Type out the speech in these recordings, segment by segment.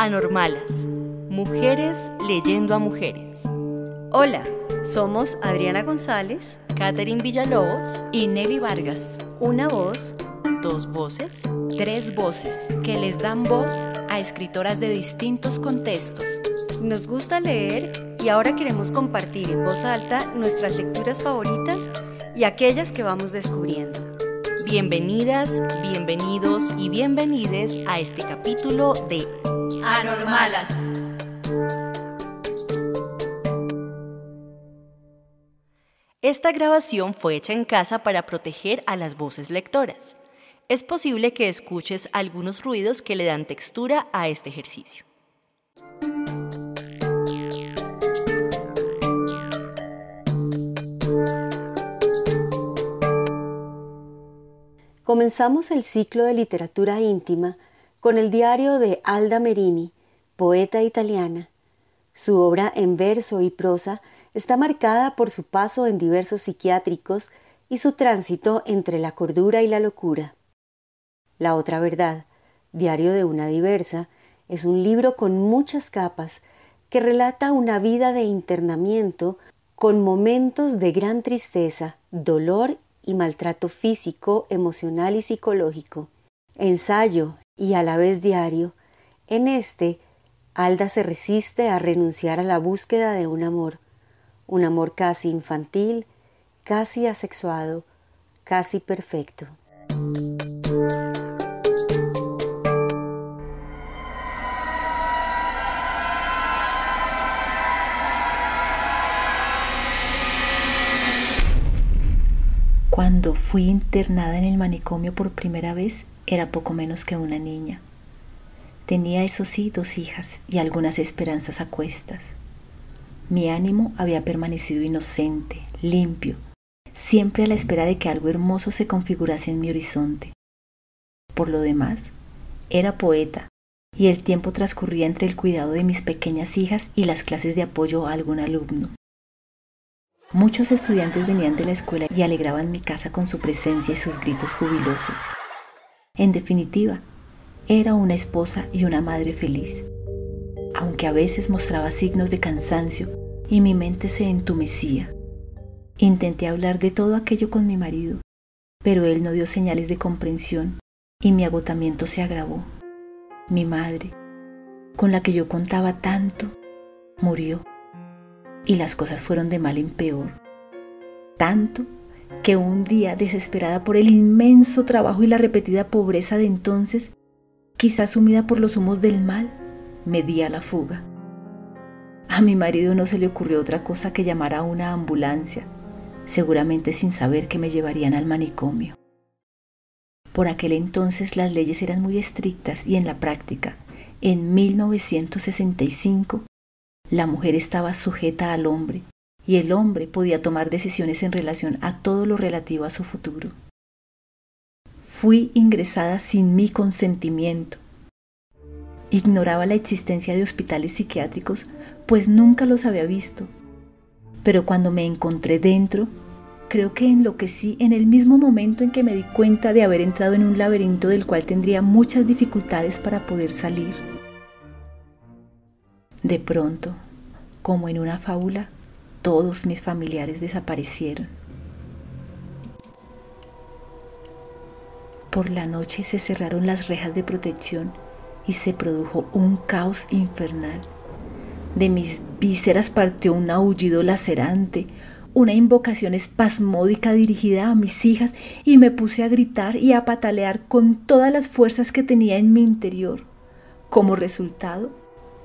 Anormalas, mujeres leyendo a mujeres. Hola, somos Adriana González, Catherine Villalobos y Nelly Vargas. Una voz, dos voces, tres voces que les dan voz a escritoras de distintos contextos. Nos gusta leer y ahora queremos compartir en voz alta nuestras lecturas favoritas y aquellas que vamos descubriendo. Bienvenidas, bienvenidos y bienvenides a este capítulo de Anormalas. Esta grabación fue hecha en casa para proteger a las voces lectoras. Es posible que escuches algunos ruidos que le dan textura a este ejercicio. Comenzamos el ciclo de literatura íntima con el diario de Alda Merini, poeta italiana. Su obra en verso y prosa está marcada por su paso en diversos psiquiátricos y su tránsito entre la cordura y la locura. La otra verdad, diario de una diversa, es un libro con muchas capas que relata una vida de internamiento con momentos de gran tristeza, dolor y maltrato físico, emocional y psicológico. Ensayo y a la vez diario, en este, Alda se resiste a renunciar a la búsqueda de un amor casi infantil, casi asexuado, casi perfecto. Cuando fui internada en el manicomio por primera vez, era poco menos que una niña. Tenía, eso sí, 2 hijas y algunas esperanzas a cuestas. Mi ánimo había permanecido inocente, limpio, siempre a la espera de que algo hermoso se configurase en mi horizonte. Por lo demás, era poeta, y el tiempo transcurría entre el cuidado de mis pequeñas hijas y las clases de apoyo a algún alumno. Muchos estudiantes venían de la escuela y alegraban mi casa con su presencia y sus gritos jubilosos. En definitiva, era una esposa y una madre feliz, aunque a veces mostraba signos de cansancio y mi mente se entumecía. Intenté hablar de todo aquello con mi marido, pero él no dio señales de comprensión y mi agotamiento se agravó. Mi madre, con la que yo contaba tanto, murió. Y las cosas fueron de mal en peor. Tanto que un día, desesperada por el inmenso trabajo y la repetida pobreza de entonces, quizás sumida por los humos del mal, me di a la fuga. A mi marido no se le ocurrió otra cosa que llamar a una ambulancia, seguramente sin saber que me llevarían al manicomio. Por aquel entonces las leyes eran muy estrictas y en la práctica, en 1965, la mujer estaba sujeta al hombre y el hombre podía tomar decisiones en relación a todo lo relativo a su futuro. Fui ingresada sin mi consentimiento. Ignoraba la existencia de hospitales psiquiátricos, pues nunca los había visto. Pero cuando me encontré dentro, creo que enloquecí en el mismo momento en que me di cuenta de haber entrado en un laberinto del cual tendría muchas dificultades para poder salir. De pronto, como en una fábula, todos mis familiares desaparecieron. Por la noche se cerraron las rejas de protección y se produjo un caos infernal. De mis vísceras partió un aullido lacerante, una invocación espasmódica dirigida a mis hijas y me puse a gritar y a patalear con todas las fuerzas que tenía en mi interior. Como resultado,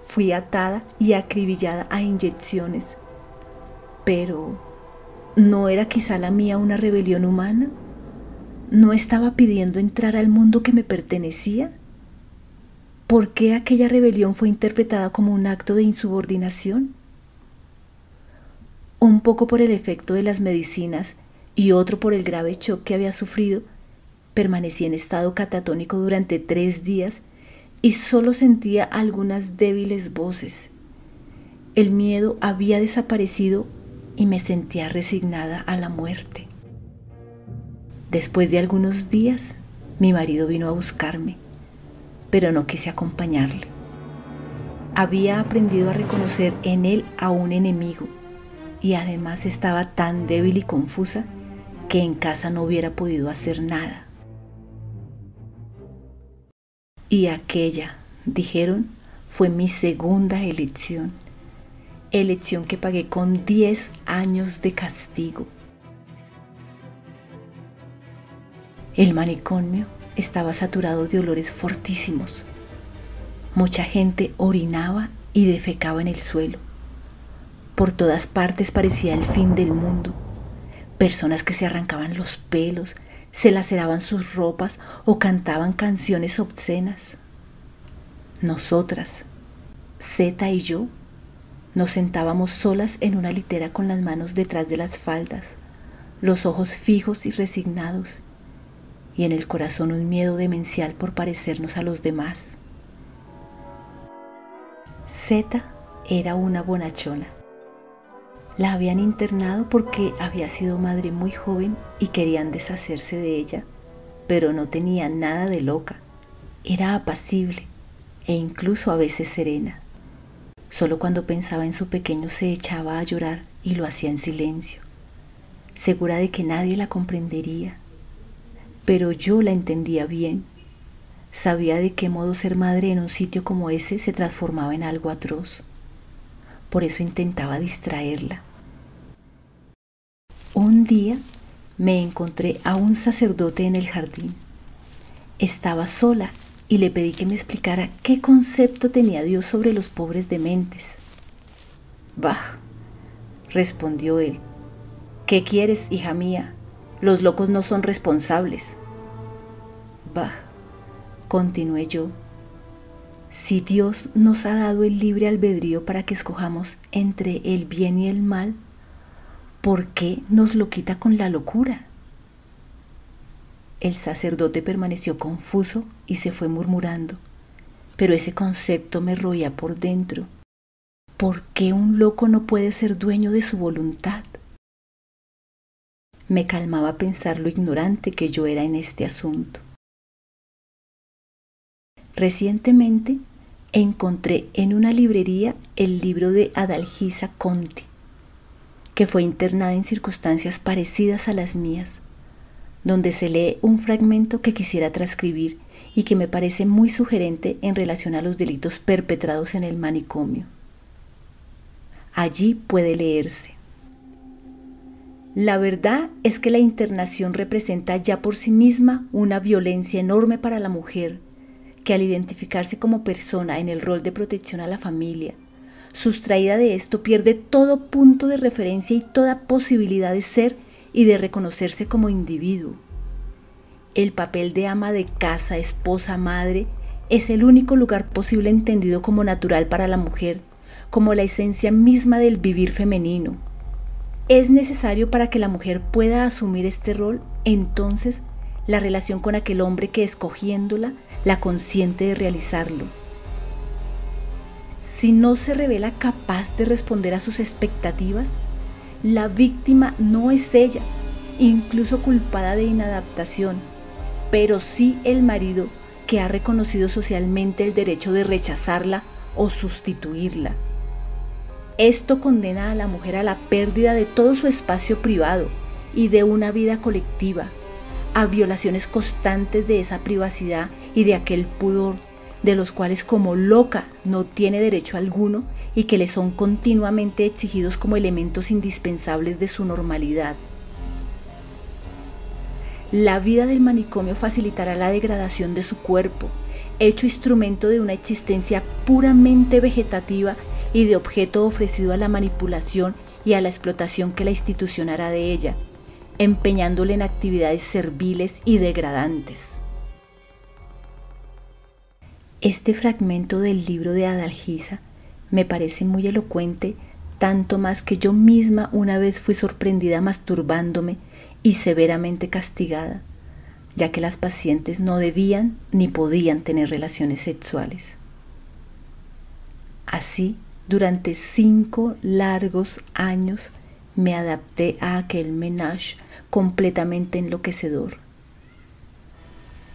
fui atada y acribillada a inyecciones. Pero, ¿no era quizá la mía una rebelión humana? ¿No estaba pidiendo entrar al mundo que me pertenecía? ¿Por qué aquella rebelión fue interpretada como un acto de insubordinación? Un poco por el efecto de las medicinas y otro por el grave shock que había sufrido, permanecí en estado catatónico durante 3 días y solo sentía algunas débiles voces. El miedo había desaparecido y me sentía resignada a la muerte. Después de algunos días, mi marido vino a buscarme, pero no quise acompañarle. Había aprendido a reconocer en él a un enemigo y además estaba tan débil y confusa que en casa no hubiera podido hacer nada. Y aquella, dijeron, fue mi segunda elección que pagué con 10 años de castigo. El manicomio estaba saturado de olores fortísimos. Mucha gente orinaba y defecaba en el suelo. Por todas partes parecía el fin del mundo. Personas que se arrancaban los pelos, se laceraban sus ropas o cantaban canciones obscenas. Nosotras, Zeta y yo, nos sentábamos solas en una litera con las manos detrás de las faldas, los ojos fijos y resignados, y en el corazón un miedo demencial por parecernos a los demás. Zeta era una bonachona. La habían internado porque había sido madre muy joven y querían deshacerse de ella, pero no tenía nada de loca. Era apacible e incluso a veces serena. Solo cuando pensaba en su pequeño se echaba a llorar y lo hacía en silencio, segura de que nadie la comprendería. Pero yo la entendía bien. Sabía de qué modo ser madre en un sitio como ese se transformaba en algo atroz. Por eso intentaba distraerla. Un día me encontré a un sacerdote en el jardín. Estaba sola y le pedí que me explicara qué concepto tenía Dios sobre los pobres dementes. «Bah», respondió él. «¿Qué quieres, hija mía? Los locos no son responsables». «Bah», continué yo, «si Dios nos ha dado el libre albedrío para que escojamos entre el bien y el mal, ¿por qué nos lo quita con la locura?». El sacerdote permaneció confuso y se fue murmurando, pero ese concepto me roía por dentro. ¿Por qué un loco no puede ser dueño de su voluntad? Me calmaba pensar lo ignorante que yo era en este asunto. Recientemente encontré en una librería el libro de Adalgisa Conti, que fue internada en circunstancias parecidas a las mías, donde se lee un fragmento que quisiera transcribir y que me parece muy sugerente en relación a los delitos perpetrados en el manicomio. Allí puede leerse: «La verdad es que la internación representa ya por sí misma una violencia enorme para la mujer, que al identificarse como persona en el rol de protección a la familia, sustraída de esto pierde todo punto de referencia y toda posibilidad de ser y de reconocerse como individuo. El papel de ama de casa, esposa, madre, es el único lugar posible entendido como natural para la mujer, como la esencia misma del vivir femenino. Es necesario para que la mujer pueda asumir este rol, entonces, la relación con aquel hombre que escogiéndola, la consiente de realizarlo. Si no se revela capaz de responder a sus expectativas, la víctima no es ella, incluso culpada de inadaptación, pero sí el marido que ha reconocido socialmente el derecho de rechazarla o sustituirla. Esto condena a la mujer a la pérdida de todo su espacio privado y de una vida colectiva, a violaciones constantes de esa privacidad y de aquel pudor, de los cuales como loca no tiene derecho alguno y que le son continuamente exigidos como elementos indispensables de su normalidad. La vida del manicomio facilitará la degradación de su cuerpo, hecho instrumento de una existencia puramente vegetativa y de objeto ofrecido a la manipulación y a la explotación que la institución hará de ella, empeñándole en actividades serviles y degradantes. Este fragmento del libro de Adalgisa me parece muy elocuente, tanto más que yo misma una vez fui sorprendida masturbándome y severamente castigada, ya que las pacientes no debían ni podían tener relaciones sexuales. Así, durante 5 largos años me adapté a aquel ménage completamente enloquecedor.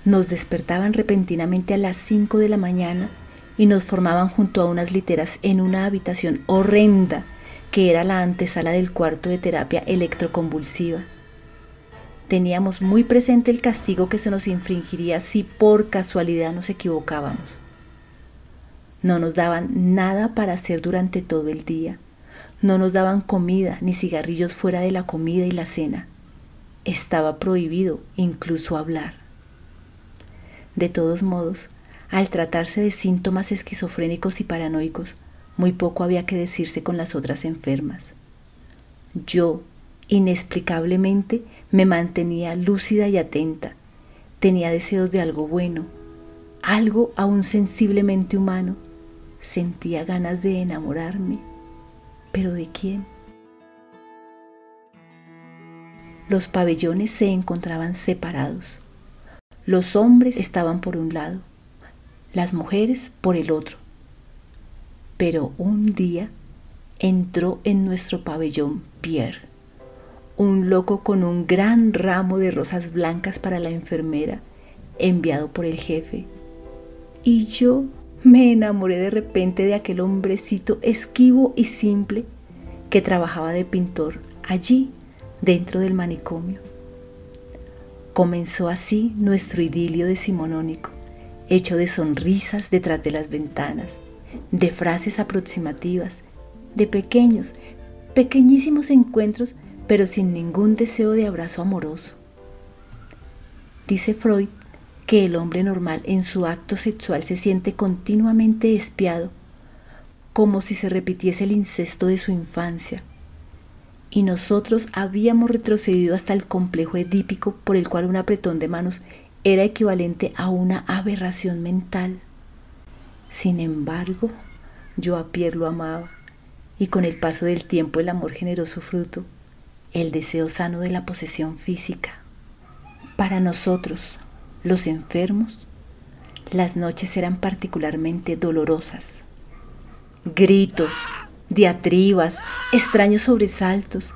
Nos despertaban repentinamente a las 5 de la mañana y nos formaban junto a unas literas en una habitación horrenda que era la antesala del cuarto de terapia electroconvulsiva. Teníamos muy presente el castigo que se nos infringiría si por casualidad nos equivocábamos. No nos daban nada para hacer durante todo el día. No nos daban comida ni cigarrillos fuera de la comida y la cena. Estaba prohibido incluso hablar. De todos modos, al tratarse de síntomas esquizofrénicos y paranoicos, muy poco había que decirse con las otras enfermas. Yo, inexplicablemente, me mantenía lúcida y atenta. Tenía deseos de algo bueno, algo aún sensiblemente humano. Sentía ganas de enamorarme. ¿Pero de quién? Los pabellones se encontraban separados. Los hombres estaban por un lado, las mujeres por el otro. Pero un día entró en nuestro pabellón Pierre, un loco con un gran ramo de rosas blancas para la enfermera, enviado por el jefe. Y yo me enamoré de repente de aquel hombrecito esquivo y simple que trabajaba de pintor allí, dentro del manicomio. Comenzó así nuestro idilio decimonónico, hecho de sonrisas detrás de las ventanas, de frases aproximativas, de pequeñísimos encuentros, pero sin ningún deseo de abrazo amoroso. Dice Freud que el hombre normal en su acto sexual se siente continuamente espiado, como si se repitiese el incesto de su infancia. Y nosotros habíamos retrocedido hasta el complejo edípico por el cual un apretón de manos era equivalente a una aberración mental. Sin embargo, yo a Pierre lo amaba, y con el paso del tiempo el amor generoso fruto, el deseo sano de la posesión física. Para nosotros, los enfermos, las noches eran particularmente dolorosas. Gritos, diatribas, extraños sobresaltos,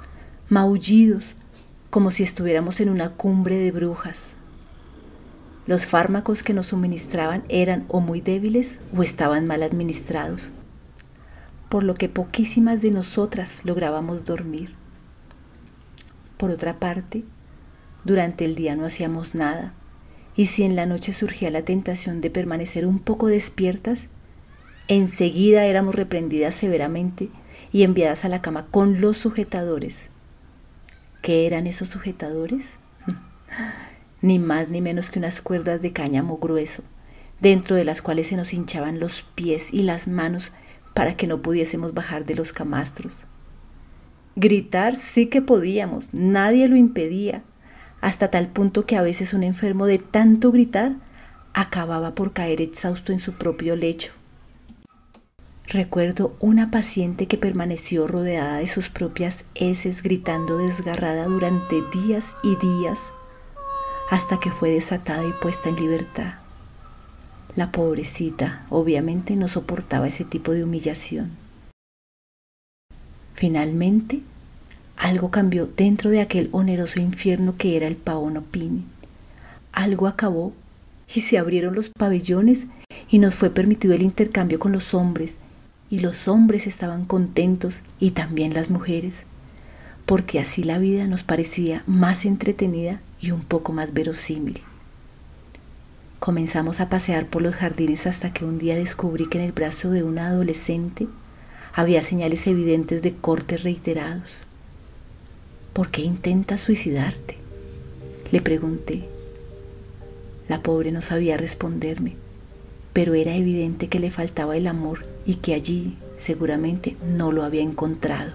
maullidos, como si estuviéramos en una cumbre de brujas. Los fármacos que nos suministraban eran o muy débiles o estaban mal administrados, por lo que poquísimas de nosotras lográbamos dormir. Por otra parte, durante el día no hacíamos nada, y si en la noche surgía la tentación de permanecer un poco despiertas, enseguida éramos reprendidas severamente y enviadas a la cama con los sujetadores. ¿Qué eran esos sujetadores? Ni más ni menos que unas cuerdas de cáñamo grueso, dentro de las cuales se nos hinchaban los pies y las manos para que no pudiésemos bajar de los camastros. Gritar sí que podíamos, nadie lo impedía, hasta tal punto que a veces un enfermo de tanto gritar acababa por caer exhausto en su propio lecho. Recuerdo una paciente que permaneció rodeada de sus propias heces gritando desgarrada durante días y días, hasta que fue desatada y puesta en libertad. La pobrecita obviamente no soportaba ese tipo de humillación. Finalmente, algo cambió dentro de aquel oneroso infierno que era el Paono Pini. Algo acabó y se abrieron los pabellones y nos fue permitido el intercambio con los hombres, y los hombres estaban contentos y también las mujeres, porque así la vida nos parecía más entretenida y un poco más verosímil. Comenzamos a pasear por los jardines hasta que un día descubrí que en el brazo de una adolescente había señales evidentes de cortes reiterados. ¿Por qué intentas suicidarte?, le pregunté. La pobre no sabía responderme, pero era evidente que le faltaba el amor y que allí seguramente no lo había encontrado.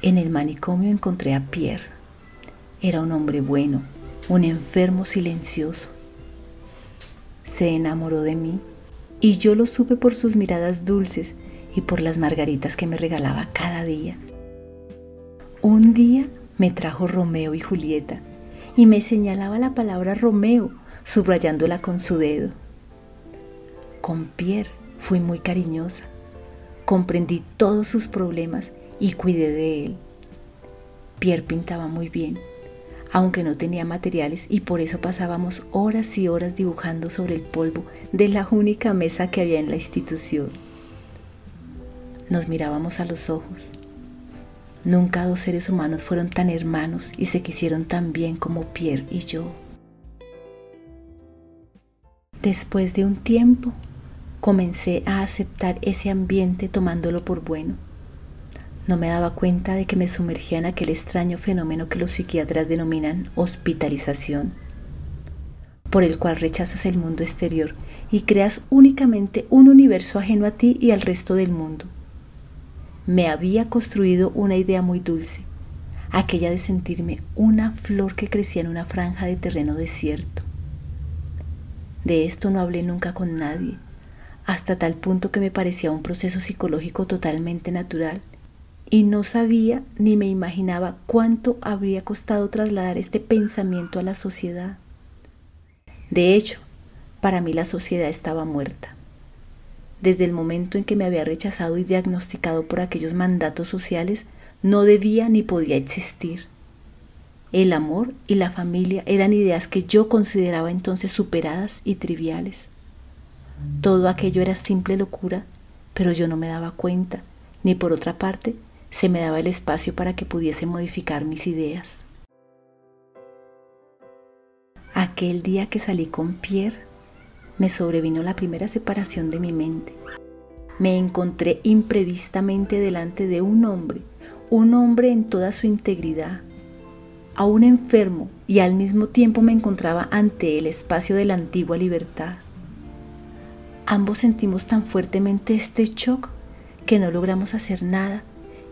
En el manicomio encontré a Pierre. Era un hombre bueno, un enfermo silencioso. Se enamoró de mí y yo lo supe por sus miradas dulces y por las margaritas que me regalaba cada día. Un día me trajo Romeo y Julieta y me señalaba la palabra Romeo, subrayándola con su dedo. Con Pierre fui muy cariñosa, comprendí todos sus problemas y cuidé de él. Pierre pintaba muy bien, aunque no tenía materiales, y por eso pasábamos horas y horas dibujando sobre el polvo de la única mesa que había en la institución. Nos mirábamos a los ojos. Nunca dos seres humanos fueron tan hermanos y se quisieron tan bien como Pierre y yo. Después de un tiempo, comencé a aceptar ese ambiente tomándolo por bueno. No me daba cuenta de que me sumergía en aquel extraño fenómeno que los psiquiatras denominan hospitalización, por el cual rechazas el mundo exterior y creas únicamente un universo ajeno a ti y al resto del mundo. Me había construido una idea muy dulce, aquella de sentirme una flor que crecía en una franja de terreno desierto. De esto no hablé nunca con nadie, hasta tal punto que me parecía un proceso psicológico totalmente natural, y no sabía ni me imaginaba cuánto habría costado trasladar este pensamiento a la sociedad. De hecho, para mí la sociedad estaba muerta. Desde el momento en que me había rechazado y diagnosticado por aquellos mandatos sociales, no debía ni podía existir. El amor y la familia eran ideas que yo consideraba entonces superadas y triviales. Todo aquello era simple locura, pero yo no me daba cuenta, ni por otra parte, se me daba el espacio para que pudiese modificar mis ideas. Aquel día que salí con Pierre, me sobrevino la primera separación de mi mente. Me encontré imprevistamente delante de un hombre en toda su integridad, aún enfermo, y al mismo tiempo me encontraba ante el espacio de la antigua libertad. Ambos sentimos tan fuertemente este shock que no logramos hacer nada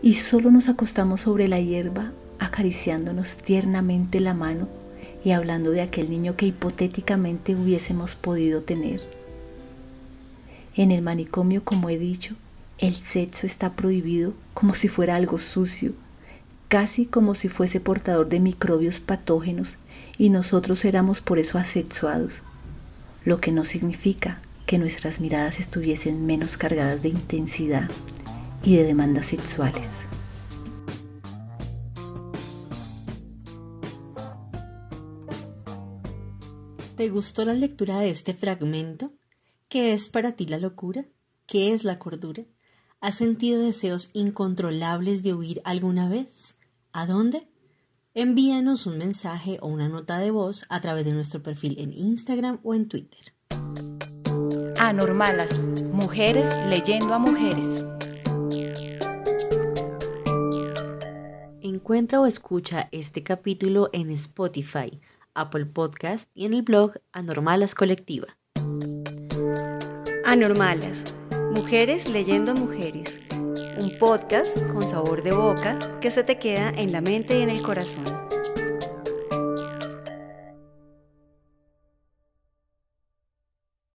y solo nos acostamos sobre la hierba, acariciándonos tiernamente la mano y hablando de aquel niño que hipotéticamente hubiésemos podido tener. En el manicomio, como he dicho, el sexo está prohibido como si fuera algo sucio, casi como si fuese portador de microbios patógenos, y nosotros éramos por eso asexuados, lo que no significa que nuestras miradas estuviesen menos cargadas de intensidad y de demandas sexuales. ¿Te gustó la lectura de este fragmento? ¿Qué es para ti la locura? ¿Qué es la cordura? ¿Has sentido deseos incontrolables de huir alguna vez? ¿A dónde? Envíanos un mensaje o una nota de voz a través de nuestro perfil en Instagram o en Twitter. Anormalas, mujeres leyendo a mujeres. Encuentra o escucha este capítulo en Spotify, Apple Podcast y en el blog Anormalas Colectiva. Anormalas, mujeres leyendo a mujeres. Un podcast con sabor de boca que se te queda en la mente y en el corazón.